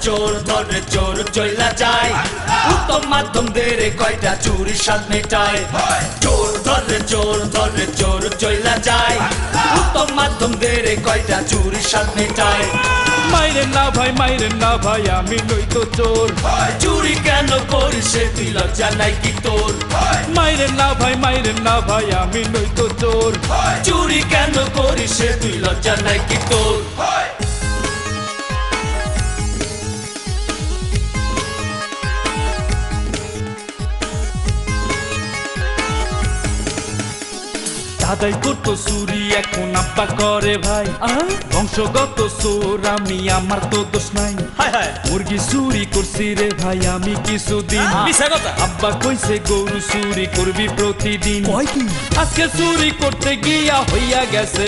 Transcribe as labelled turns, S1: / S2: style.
S1: ধরে চোর চইলা যায় উত্তম মাধ্যম দেরে কয়টা চুরির স্বাদ মেটায় চোর ধরে চোর চইলা যায় উত্তম মাধ্যম দেরে কয়টা চুরির স্বাদ মেটায়
S2: মাইরে না ভাই আমি নই তো চোর
S1: চুরি কেন করিস সে তুই লজ্জা নাই কি তোর
S2: মাইরে না ভাই আমি নই তো চোর
S1: চুরি কেন করিস সে তুই লজ্জা নাই কি তোর
S2: দাদাই করতো চুরি এখন আব্বা করে ভাই বংশগত চোর আমি আমার তো দোষ নাই মুরগি চুরি করছি রে ভাই আমি কিছুদিন আব্বা কইছে গরু চুরি করবি প্রতিদিন আজকে চুরি করতে গিয়া হইয়া গেছে